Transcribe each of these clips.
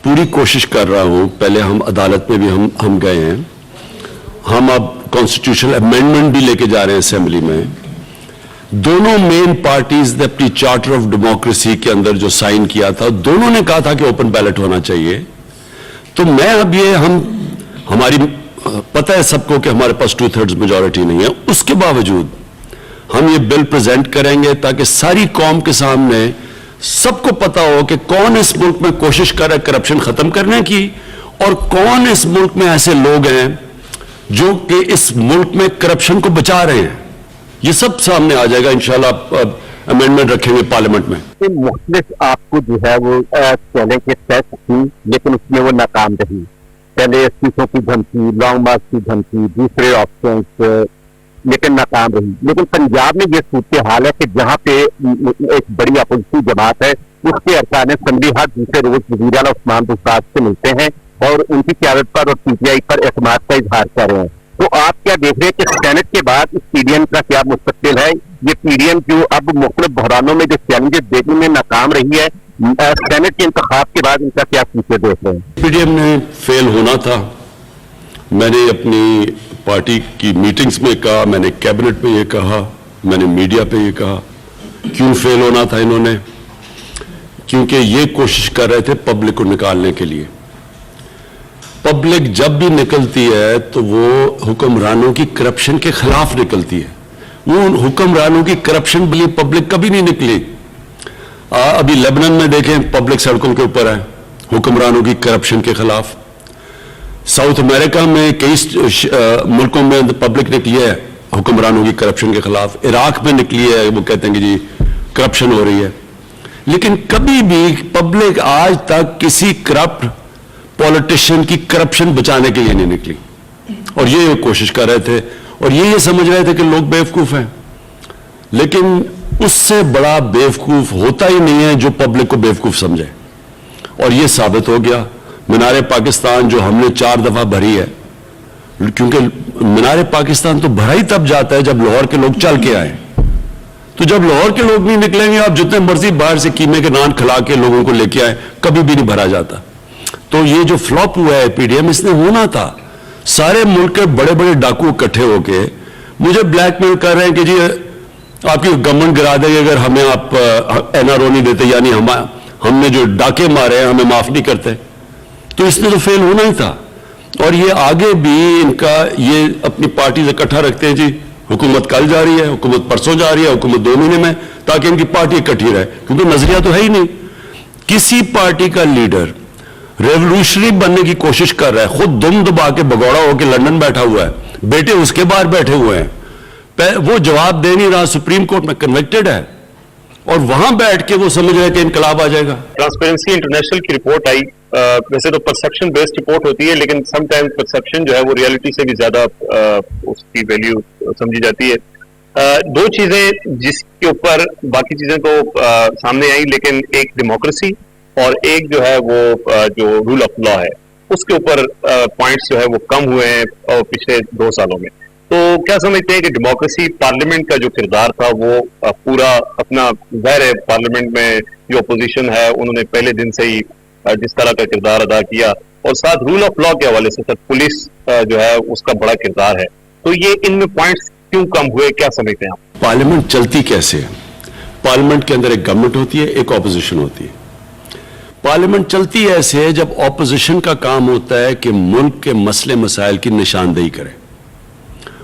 पूरी कोशिश कर रहा हूं। पहले हम अदालत में भी हम गए हैं, हम अब कॉन्स्टिट्यूशनल अमेंडमेंट भी लेके जा रहे हैं असेंबली में। दोनों मेन पार्टीज ने अपनी चार्टर ऑफ डेमोक्रेसी के अंदर जो साइन किया था, दोनों ने कहा था कि ओपन बैलेट होना चाहिए। तो मैं अब ये हमारी पता है सबको कि हमारे पास 2/3 मेजॉरिटी नहीं है, उसके बावजूद हम ये बिल प्रेजेंट करेंगे ताकि सारी कौम के सामने सबको पता हो कि कौन इस मुल्क में कोशिश कर रहा है करप्शन खत्म करने की, और कौन इस मुल्क में ऐसे लोग हैं जो कि इस मुल्क में करप्शन को बचा रहे हैं। ये सब सामने आ जाएगा इंशाल्लाह। अमेंडमेंट रखेंगे पार्लियामेंट में। मुख्तलिफ आपको जो है वो चैलेंज के टेस्ट थी, लेकिन उसमें वो नाकाम रही। पहले इस्तीफों की धमकी, लॉन्ग मार्च की धमकी, दूसरे ऑप्शंस, लेकिन नाकाम रही। लेकिन पंजाब में ये सूरत हाल है कि जहाँ पे एक बड़ी अपोजिशन जमात है, उसके अरकान असम्बली हर दूसरे रोज वज़ीर आला उस्मान बुज़दार से मिलते हैं और उनकी क़यादत पर और PTI पर एतमाद का इजहार कर रहे हैं। तो आप क्या देख रहे हैं कि सेनेट के बाद इस PDM का क्या मुस्तकबिल है? ये PDM जो अब मुख्तलिफ बहरानों में जो चैलेंजेस देखने में नाकाम रही है, सेनेट के इंतखाब के बाद इनका क्या फ्यूचर देख रहे हैं? PDM ने फेल होना था। मैंने अपनी पार्टी की मीटिंग्स में कहा, मैंने कैबिनेट में ये कहा, मैंने मीडिया पे ये कहा। क्यों फेल होना था इन्होंने? क्योंकि ये कोशिश कर रहे थे पब्लिक को निकालने के लिए। पब्लिक जब भी निकलती है तो वो हुक्मरानों की करप्शन के खिलाफ निकलती है। वो हुक्मरानों की करप्शन के लिए पब्लिक कभी नहीं निकली। अभी लेबनान में देखें, पब्लिक सड़कों के ऊपर है हुक्मरानों की करप्शन के खिलाफ। साउथ अमेरिका में कई मुल्कों में पब्लिक निकली है हुक्मरानों की करप्शन के खिलाफ। इराक में निकली है, वो कहते हैं कि जी करप्शन हो रही है। लेकिन कभी भी पब्लिक आज तक किसी करप्ट पॉलिटिशियन की करप्शन बचाने के लिए नहीं निकली, और ये कोशिश कर रहे थे और ये समझ रहे थे कि लोग बेवकूफ हैं। लेकिन उससे बड़ा बेवकूफ होता ही नहीं है जो पब्लिक को बेवकूफ समझे, और ये साबित हो गया। मीनार पाकिस्तान जो हमने 4 दफा भरी है, क्योंकि मीनार पाकिस्तान तो भरा ही तब जाता है जब लाहौर के लोग चल के आए। तो जब लाहौर के लोग नहीं निकलेंगे, आप जितने मर्जी बाहर से कीमे के नान खिला के लोगों को लेके आए, कभी भी नहीं भरा जाता। तो ये जो फ्लॉप हुआ है PDM, इसने होना था। सारे मुल्क के बड़े बड़े डाकू इकट्ठे होके मुझे ब्लैकमेल कर रहे हैं कि जी आपकी गवर्नमेंट गिरा देगी अगर हमें आप NRO नहीं देते, यानी हमने जो डाके मारे हैं हमें माफ नहीं करते। तो इसने तो फेल होना ही था। और ये आगे भी इनका ये अपनी पार्टी से इकट्ठा रखते हैं, जी हुकूमत कल जा रही है, हुकूमत परसों जा रही है, हुकूमत 2 महीने में, ताकि इनकी पार्टी इकट्ठी रहे, क्योंकि नजरिया तो है ही नहीं। किसी पार्टी का लीडर रेवोल्यूशनरी बनने की कोशिश कर रहा है, खुद दुम दबा के भगौड़ा होकर लंदन बैठा हुआ है, बेटे उसके बाहर बैठे हुए हैं, वो जवाब दे नहीं रहा, सुप्रीम कोर्ट में कन्विक्टेड है, और वहां बैठ के वो समझ रहे हैं कि इनकलाब आ जाएगा। ट्रांसपेरेंसी इंटरनेशनल की रिपोर्ट आई, वैसे तो परसेप्शन बेस्ड रिपोर्ट होती है, लेकिन समटाइम्स परसेप्शन जो है वो रियलिटी से भी ज्यादा उसकी वैल्यू समझी जाती है। 2 चीजें जिसके ऊपर बाकी चीजें तो सामने आई, लेकिन एक डेमोक्रेसी और एक जो है वो जो रूल ऑफ लॉ है, उसके ऊपर पॉइंट्स जो है वो कम हुए हैं पिछले 2 सालों में। तो क्या समझते हैं कि डेमोक्रेसी, पार्लियामेंट का जो किरदार था वो पूरा अपना, ज़ाहिर है पार्लियामेंट में जो अपोजिशन है उन्होंने पहले दिन से ही जिस तरह का किरदार अदा किया, और साथ रूल ऑफ लॉ के हवाले से सर पुलिस जो है उसका बड़ा किरदार है, तो ये इनमें पॉइंट्स क्यों कम हुए, क्या समझते हैं आप? पार्लियामेंट चलती कैसे है? पार्लियामेंट के अंदर एक गवर्नमेंट होती है, एक ऑपोजिशन होती है। पार्लियामेंट चलती ऐसे है जब ऑपोजिशन का काम होता है कि मुल्क के मसले मसाइल की निशानदेही करे,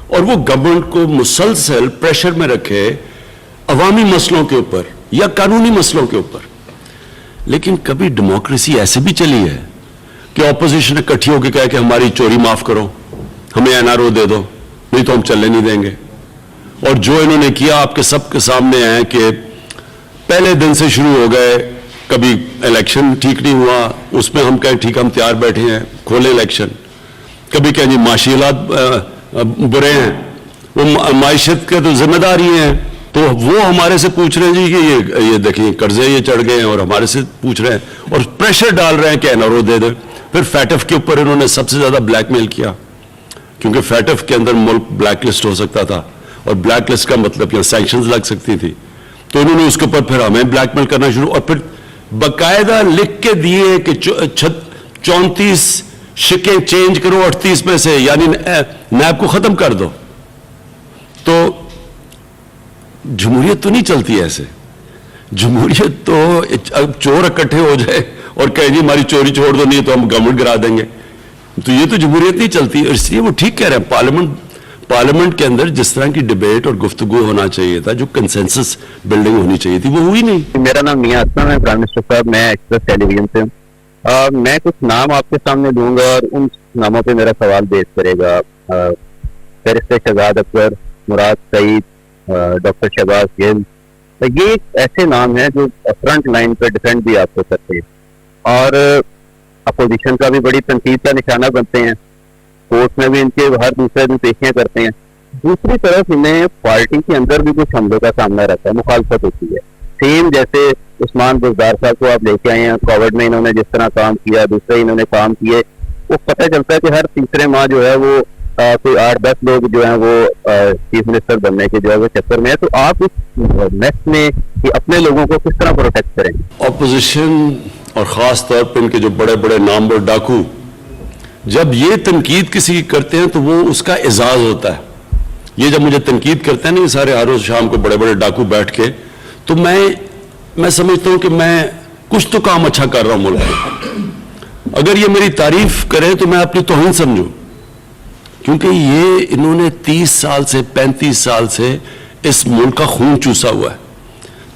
और वो गवर्नमेंट को मुसलसल प्रेशर में रखे अवामी मसलों के ऊपर या कानूनी मसलों के ऊपर। लेकिन कभी डेमोक्रेसी ऐसे भी चली है कि ऑपोजिशन इकट्ठी होकर कहे कि हमारी चोरी माफ करो, हमें NRO दे दो, नहीं तो हम चलने नहीं देंगे। और जो इन्होंने किया आपके सबके सामने है कि पहले दिन से शुरू हो गए, कभी इलेक्शन ठीक नहीं हुआ, उसमें हम कहें ठीक हम तैयार बैठे हैं, खोले इलेक्शन। कभी कहें जी माशी हालात बुरे हैं, वो माइशत के तो जिम्मेदारी हैं, तो वो हमारे से पूछ रहे हैं जी कि ये देखिए कर्जे ये चढ़ गए हैं, और हमारे से पूछ रहे हैं और प्रेशर डाल रहे हैं कि NRO दे दे। फिर फैटफ के ऊपर इन्होंने सबसे ज्यादा ब्लैकमेल किया, क्योंकि फैटफ के अंदर मुल्क ब्लैकलिस्ट हो सकता था, और ब्लैकलिस्ट का मतलब यहाँ सैंक्शंस लग सकती थी। तो उन्होंने उसके ऊपर फिर हमें ब्लैकमेल करना शुरू, और फिर बाकायदा लिख के दिए कि 34 शिकें चेंज करो 38 में से, यानी नैब को खत्म कर दो। तो जमहूरियत तो नहीं चलती ऐसे। जमहूरियत तो अब चोर इकट्ठे हो जाए और कहे जी हमारी चोरी छोड़ दो, नहीं तो हम गवर्नमेंट गिरा देंगे, तो ये तो जमहूरियत नहीं चलती। और इसलिए वो ठीक कह रहे हैं, पार्लियामेंट के अंदर जिस तरह की डिबेट और गुफ्तगू होना चाहिए था, जो कंसेंसस बिल्डिंग होनी चाहिए थी, वो हुई नहीं। मेरा नाम मियां असलम है, प्राइम मिनिस्टर साहब, मैं एक्सप्रेस टेलीविजन से हूं। मैं कुछ नाम आपके सामने दूंगा और उन नामों पे मेरा सवाल बेस करेगा। बैरिस्टर शहजाद अकबर, मुराद सईद, डॉक्टर शहबाज गिल, तो ये ऐसे नाम हैं जो फ्रंट लाइन पर डिफेंड भी आपको करते हैं और अपोजिशन का भी बड़ी तनकीद का निशाना बनते हैं। कोर्ट में भी इनके हर दूसरे दिन पेशियां करते हैं। दूसरी तरफ इन्हें पार्टी के अंदर भी कुछ हमलों का सामना रहता है, मुखालफत होती है। सेम जैसे उस्मान बुज़दार साहब को आप लेके आए हैं, कोविड में इन्होंने जिस तरह काम किया, दूसरे इन्होंने काम किए, वो पता चलता है कि हर तीसरे माह जो है वो कोई 8-10 लोग जो हैं वो चीफ मिनिस्टर बनने के जो है वो चक्कर में है। तो आप इस नेक्स्ट में कि अपने लोगों को किस तरह प्रोटेक्ट करेंगे? ऑपोजिशन और ख़ास तौर पर इनके जो बड़े बड़े नामवर डाकू जब ये तनकीद किसी की करते हैं तो वो उसका एजाज होता है। ये जब मुझे तनकीद करते हैं ना ये सारे हर रोज शाम को बड़े बड़े डाकू बैठ के, तो मैं समझता हूं कि मैं कुछ तो काम अच्छा कर रहा हूं मुल्क में। अगर ये मेरी तारीफ करें तो मैं अपनी तौहीन समझूं, क्योंकि ये इन्होंने 30 साल से 35 साल से इस मुल्क का खून चूसा हुआ है।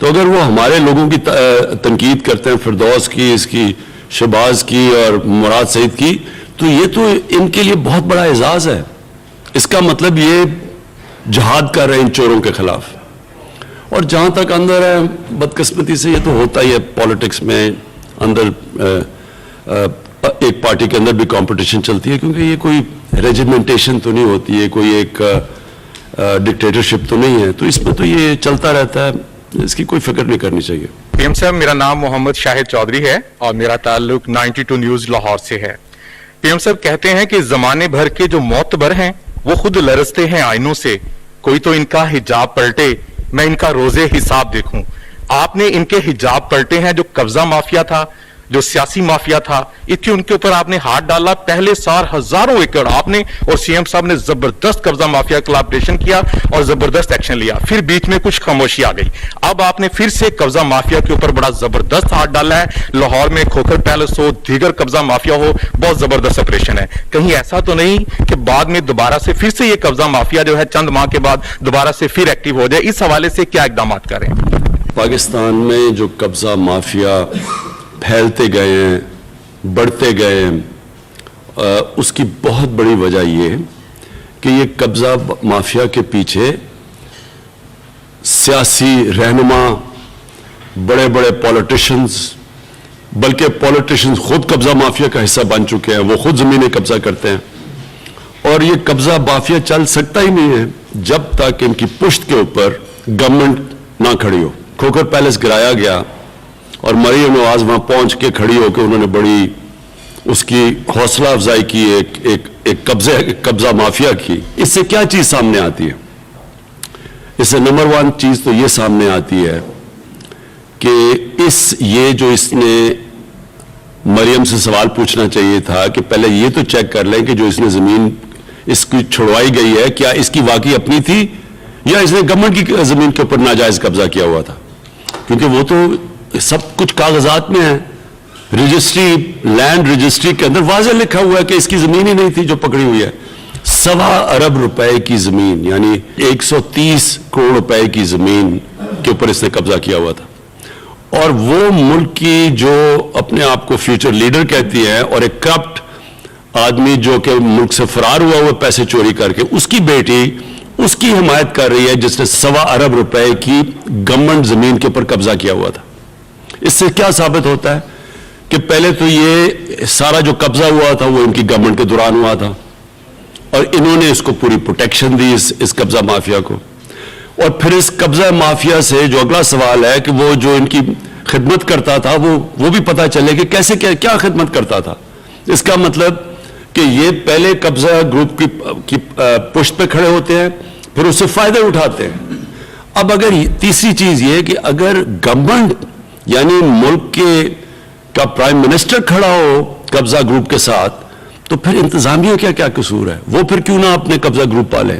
तो अगर वो हमारे लोगों की तनकीद करते हैं, फिरदौस की, इसकी, शहबाज की और मुराद सईद की, तो ये तो इनके लिए बहुत बड़ा एजाज है। इसका मतलब ये जहाद कर रहे हैं इन चोरों के खिलाफ। और जहां तक अंदर है, बदकिस्मती से ये तो होता ही है पॉलिटिक्स में, अंदर एक पार्टी के अंदर भी कंपटीशन चलती है, क्योंकि ये कोई रेजिमेंटेशन तो नहीं होती है, कोई एक डिक्टेटरशिप तो नहीं है, तो इसमें तो ये चलता रहता है, इसकी कोई फिक्र नहीं करनी चाहिए। पीएम साहब, मेरा नाम मोहम्मद शाहिद चौधरी है और मेरा ताल्लुक 92 न्यूज लाहौर से है। पीएम साहब कहते हैं कि जमाने भर के जो मोतबर हैं वो खुद लरजते हैं आईनों से, कोई तो इनका हिजाब पलटे, मैं इनका रोजे हिसाब देखूं। आपने इनके हिजाब पलटे हैं, जो कब्जा माफिया था, जो सियासी माफिया था, इतने उनके ऊपर आपने हाथ डाला। पहले साल हजारों एकड़ आपने और सीएम साहब ने जबरदस्त कब्जा माफिया के खिलाफ ऑपरेशन किया और जबरदस्त एक्शन लिया। फिर बीच में कुछ खामोशी आ गई, अब आपने फिर से कब्जा माफिया के ऊपर बड़ा जबरदस्त हाथ डाला है। लाहौर में खोखर पैलेस हो, दीगर कब्जा माफिया हो, बहुत जबरदस्त ऑपरेशन है। कहीं ऐसा तो नहीं कि बाद में दोबारा से फिर से ये कब्जा माफिया जो है चंद माह के बाद दोबारा से फिर एक्टिव हो जाए? इस हवाले से क्या इकदाम करें? पाकिस्तान में जो कब्जा माफिया फैलते गए हैं, बढ़ते गए हैं, उसकी बहुत बड़ी वजह ये है कि ये कब्जा माफिया के पीछे सियासी रहनुमा, बड़े बड़े पॉलिटिशियंस, बल्कि पॉलिटिशियंस खुद कब्जा माफिया का हिस्सा बन चुके हैं, वो खुद जमीनें कब्जा करते हैं। और ये कब्जा माफिया चल सकता ही नहीं है जब तक इनकी पुश्त के ऊपर गवर्नमेंट ना खड़ी हो। खोखर पैलेस गिराया गया और मरियम नवाज वहां पहुंच के खड़ी होकर उन्होंने बड़ी उसकी हौसला अफजाई की, एक कब्जा माफिया की। इससे क्या चीज सामने आती है? इससे नंबर 1 चीज तो ये सामने आती है कि ये जो इसने मरियम से सवाल पूछना चाहिए था कि पहले ये तो चेक कर लें कि जो इसने जमीन इसकी छुड़वाई गई है क्या इसकी वाकई अपनी थी या इसने गवर्नमेंट की जमीन के ऊपर नाजायज कब्जा किया हुआ था, क्योंकि वो तो सब कुछ कागजात में है। रजिस्ट्री, लैंड रजिस्ट्री के अंदर वाज़ेह लिखा हुआ है कि इसकी जमीन ही नहीं थी जो पकड़ी हुई है। 1.25 अरब रुपए की जमीन, यानी 130 करोड़ रुपए की जमीन के ऊपर इसने कब्जा किया हुआ था। और वो मुल्क की जो अपने आप को फ्यूचर लीडर कहती है और एक करप्ट आदमी जो कि मुल्क से फरार हुआ हुआ पैसे चोरी करके, उसकी बेटी उसकी हिमायत कर रही है जिसने 1.25 अरब रुपए की गवर्नमेंट जमीन के ऊपर कब्जा किया हुआ था। इससे क्या साबित होता है कि पहले तो ये सारा जो कब्जा हुआ था वो इनकी गवर्नमेंट के दौरान हुआ था और इन्होंने इसको पूरी प्रोटेक्शन दी इस कब्जा माफिया को। और फिर इस कब्जा माफिया से जो अगला सवाल है कि वो जो इनकी खिदमत करता था वो भी पता चले कि कैसे क्या खिदमत करता था। इसका मतलब कि ये पहले कब्जा ग्रुप की पुश्त पे खड़े होते हैं, फिर उससे फायदे उठाते हैं। अब अगर तीसरी चीज ये कि अगर गवर्नमेंट यानी मुल्क का प्राइम मिनिस्टर قبضہ گروپ کے ساتھ, تو پھر انتظامیہ کا کیا قصور ہے؟ وہ پھر کیوں نہ اپنے قبضہ گروپ پالے؟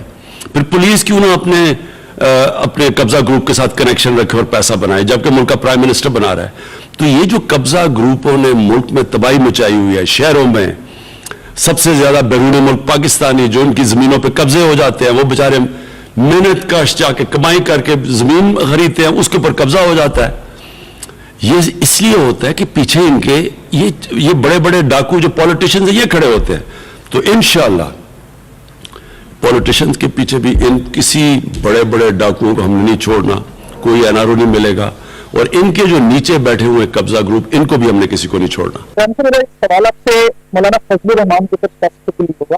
پھر پولیس کیوں نہ اپنے قبضہ گروپ کے ساتھ کنیکشن رکھے اور پیسہ بنائے, جبکہ ملک کا پرائم منسٹر بنا رہا ہے؟ تو یہ جو قبضہ گروپوں نے ملک میں تباہی مچائی ہوئی ہے, شہروں میں سب سے زیادہ بیرون ملک پاکستانی جو ان کی زمینوں پہ قبضے ہو جاتے ہیں, وہ بیچارے محنت کاش جا کے کمائی کر کے زمین خریدتے ہیں, اس کے اوپر قبضہ ہو جاتا ہے. یہ اس لیے ہوتا ہے کہ پیچھے ان کے یہ بڑے بڑے ڈاکو جو پولیٹیشنز ہیں یہ کھڑے ہوتے ہیں. تو انشاءاللہ پولیٹیشنز کے پیچھے بھی ان کسی بڑے بڑے ڈاکوؤں کو ہم نے نہیں چھوڑنا, کوئی NRO نہیں ملے گا, اور ان کے جو نیچے بیٹھے ہوئے قبضہ گروپ ان کو بھی ہم نے کسی کو نہیں چھوڑنا. میرا ایک سوال آپ سے مولانا فضل الرحمان کے ساتھ ہوگا.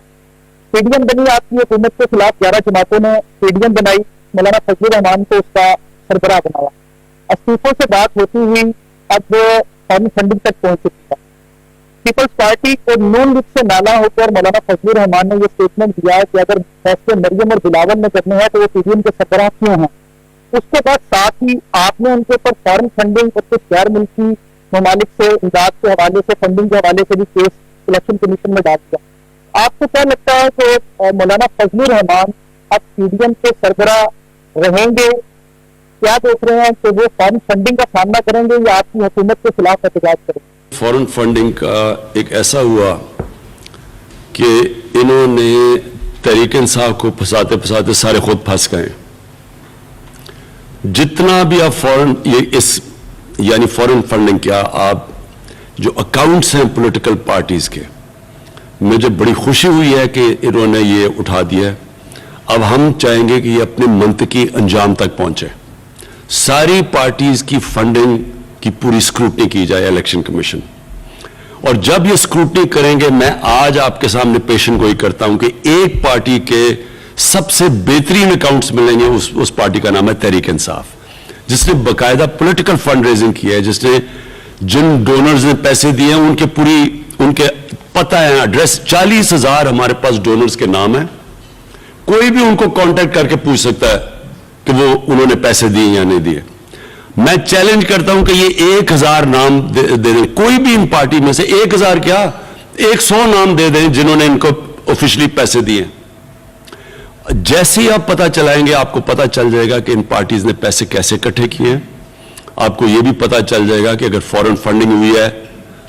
PDM بنی آپ کی حکومت کے خلاف 11 جماعتوں نے PDM بنائی, مولانا فضل الرحمان کو اس کا سربراہ بنایا. استعفوں سے بات ہوتی ہوئی اب قومی فنڈنگ تک پہنچ چکی ہے. پیپلز پارٹی اور نون لیگ سے نالا ہو کر مولانا فضل الرحمان نے یہ اسٹیٹمنٹ دیا کہ اگر فیصلے مریم اور بلاول نے کرنے ہیں تو وہ PDM کے سربراہ کیوں ہیں. اس کے بعد ساتھ ہی آپ نے ان کے اوپر فارن فنڈنگ اور کچھ غیر ملکی ممالک سے امداد کے حوالے سے, فنڈنگ کے حوالے سے بھی کیس الیکشن کمیشن میں ڈال دیا. آپ کو کیا لگتا ہے کہ مولانا فضل الرحمان اب PDM کے سربراہ رہیں گے؟ کیا دیکھ رہے ہیں کہ وہ فارن فنڈنگ کا سامنا کریں گے یا آپ کی حکومت کے خلاف احتجاج کریں گے؟ فارن فنڈنگ کا ایک ایسا ہوا کہ انہوں نے تحریک انصاف کو پھنساتے پھنساتے سارے خود پھنس گئے. جتنا بھی آپ یعنی فارن فنڈنگ کیا, آپ جو اکاؤنٹس ہیں پولیٹیکل پارٹیز کے, مجھے بڑی خوشی ہوئی ہے کہ انہوں نے یہ اٹھا دیا ہے. اب ہم چاہیں گے کہ یہ اپنے منطقی انجام تک پہنچے. ساری پارٹیز کی فنڈنگ کی پوری اسکروٹنی کی جائے الیکشن کمیشن, اور جب یہ اسکروٹنی کریں گے, میں آج آپ کے سامنے پیشن گوئی کرتا ہوں کہ ایک پارٹی کے سب سے بہترین اکاؤنٹس ملیں گے, اس پارٹی کا نام ہے تحریک انصاف, جس نے باقاعدہ پولیٹیکل فنڈ ریزنگ کی ہے, جس نے جن ڈونرز نے پیسے دیے ہیں ان کے پتہ ہے, ایڈریس. 40,000 ہمارے پاس ڈونرز کے نام ہیں. کوئی بھی ان کو کانٹیکٹ کر کے پوچھ سکتا ہے کہ وہ انہوں نے پیسے دیے یا نہیں دیے. میں چیلنج کرتا ہوں کہ یہ 1,000 نام دے دیں, کوئی بھی ان پارٹی میں سے 1,000 کیا 100 نام دے دیں جنہوں نے ان کو آفیشلی پیسے دیے. جیسے ہی آپ پتہ چلائیں گے, آپ کو پتہ چل جائے گا کہ ان پارٹیز نے پیسے کیسے اکٹھے کیے ہیں. آپ کو یہ بھی پتہ چل جائے گا کہ اگر فارن فنڈنگ ہوئی ہے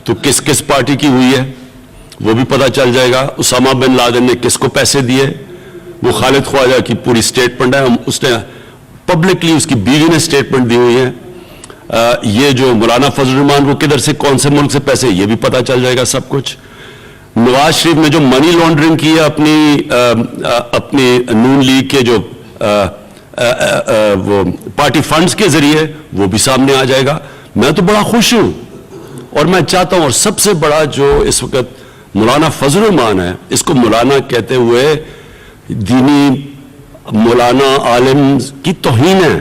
تو کس کس پارٹی کی ہوئی ہے, وہ بھی پتہ چل جائے گا. اسامہ بن لادن نے کس کو پیسے دیے, وہ خالد خواجہ کی پوری اسٹیٹمنٹ ہے, اس نے پبلکلی, اس کی بیوی نے اسٹیٹمنٹ دی ہوئی ہے. یہ جو مولانا فضل الرحمان کو کدھر سے, کون سے ملک سے پیسے, یہ بھی پتہ چل جائے گا سب کچھ. نواز شریف نے جو منی لانڈرنگ کی ہے اپنی نون لیگ کے جو وہ پارٹی فنڈز کے ذریعے, وہ بھی سامنے آ جائے گا. میں تو بڑا خوش ہوں, اور میں چاہتا ہوں, اور سب سے بڑا جو اس وقت مولانا فضل الرحمان ہے, اس کو مولانا کہتے ہوئے دینی مولانا عالم کی توہین ہے.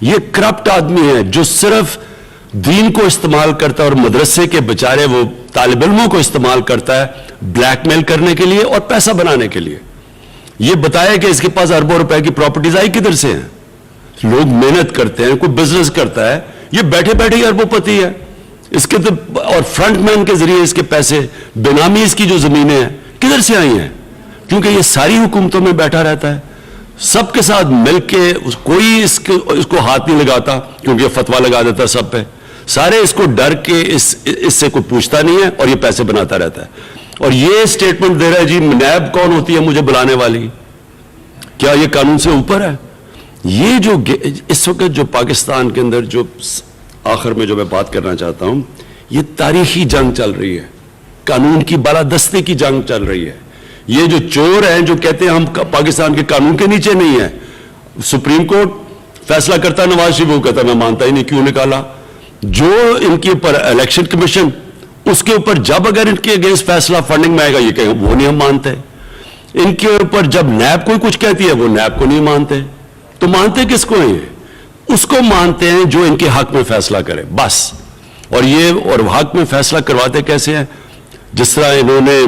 یہ کرپٹ آدمی ہے جو صرف دین کو استعمال کرتا ہے اور مدرسے کے بیچارے وہ طالب علموں کو استعمال کرتا ہے بلیک میل کرنے کے لیے اور پیسہ بنانے کے لیے. یہ بتایا کہ اس کے پاس اربوں روپے کی پراپرٹیز آئی کدھر سے ہیں. لوگ محنت کرتے ہیں, کوئی بزنس کرتا ہے, یہ بیٹھے بیٹھے ہی اربوں پتی ہے اس کے تو, اور فرنٹ مین کے ذریعے اس کے پیسے, بینامی اس کی جو زمینیں ہیں کدھر سے آئی ہیں, کیونکہ یہ ساری حکومتوں میں بیٹھا رہتا ہے, سب کے ساتھ مل کے, کوئی اس کو ہاتھ نہیں لگاتا کیونکہ یہ فتویٰ لگا دیتا سب پہ. سارے اس کو ڈر کے اس سے کوئی پوچھتا نہیں ہے اور یہ پیسے بناتا رہتا ہے. اور یہ سٹیٹمنٹ دے رہا ہے جی نیب کون ہوتی ہے مجھے بلانے والی, کیا یہ قانون سے اوپر ہے؟ یہ جو اس وقت جو پاکستان کے اندر جو آخر میں جو میں بات کرنا چاہتا ہوں, یہ تاریخی جنگ چل رہی ہے, قانون کی بالادستی کی جنگ چل رہی ہے. یہ جو چور ہیں جو کہتے ہیں ہم پاکستان کے قانون کے نیچے نہیں ہیں, سپریم کورٹ فیصلہ کرتا ہے, نواز شریف وہ کہتا ہے میں مانتا ہی نہیں, کیوں نکالا. جو ان کے اوپر الیکشن کمیشن, اس کے اوپر جب اگر ان کے اگینسٹ فیصلہ فنڈنگ میں آئے گا, یہ کہیں وہ نہیں ہم مانتے. ان کے اوپر جب نیب کوئی کچھ کہتی ہے وہ نیب کو نہیں مانتے. تو مانتے کس کو ہیں؟ اس کو مانتے ہیں جو ان کے حق میں فیصلہ کرے بس. اور حق میں فیصلہ کرواتے کیسے ہیں؟ جس طرح انہوں نے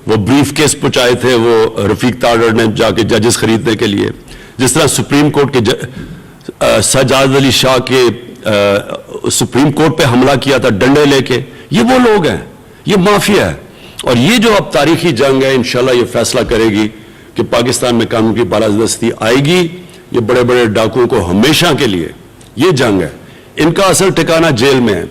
وہ بریف کیس پہنچائے تھے وہ رفیق تاڑر نے جا کے ججز خریدنے کے لیے, جس طرح سپریم کورٹ کے سجاد علی شاہ کے سپریم کورٹ پہ حملہ کیا تھا ڈنڈے لے کے, یہ وہ لوگ ہیں. ये माफिया है। और ये जो अब तारीखी जंग है, इंशाल्लाह ये फैसला करेगी कि पाकिस्तान में कानून की बालादस्ती आएगी। ये बड़े बड़े डाकुओं को हमेशा के लिए ये जंग है, इनका असल ठिकाना जेल में है,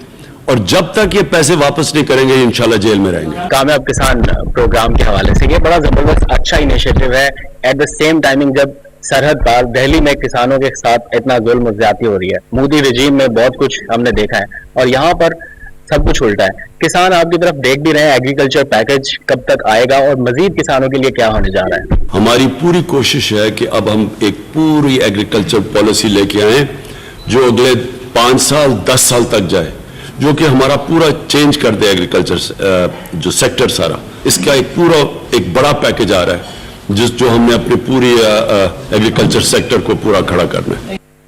और जब तक ये पैसे वापस नहीं करेंगे ये इंशाल्लाह जेल में रहेंगे। कामयाब किसान प्रोग्राम के हवाले से ये बड़ा जबरदस्त अच्छा इनिशिएटिव है। एट द सेम टाइमिंग जब सरहद पार दिल्ली में किसानों के साथ इतना जुल्म ज्यादती हो रही है, मोदी रजीम में बहुत कुछ हमने देखा है और यहाँ पर सब कुछ उल्टा है। किसान आपकी तरफ देख भी रहे हैं, एग्रीकल्चर पैकेज कब तक आएगा और मजीद किसानों के लिए क्या होने जा रहा है? हमारी पूरी कोशिश है कि अब हम एक पूरी एग्रीकल्चर पॉलिसी लेके आए जो अगले 5 साल 10 साल तक जाए, जो कि हमारा पूरा चेंज कर दे एग्रीकल्चर जो सेक्टर सारा। इसका एक बड़ा पैकेज आ रहा है जो हमने अपनी पूरी एग्रीकल्चर सेक्टर को पूरा खड़ा करना है।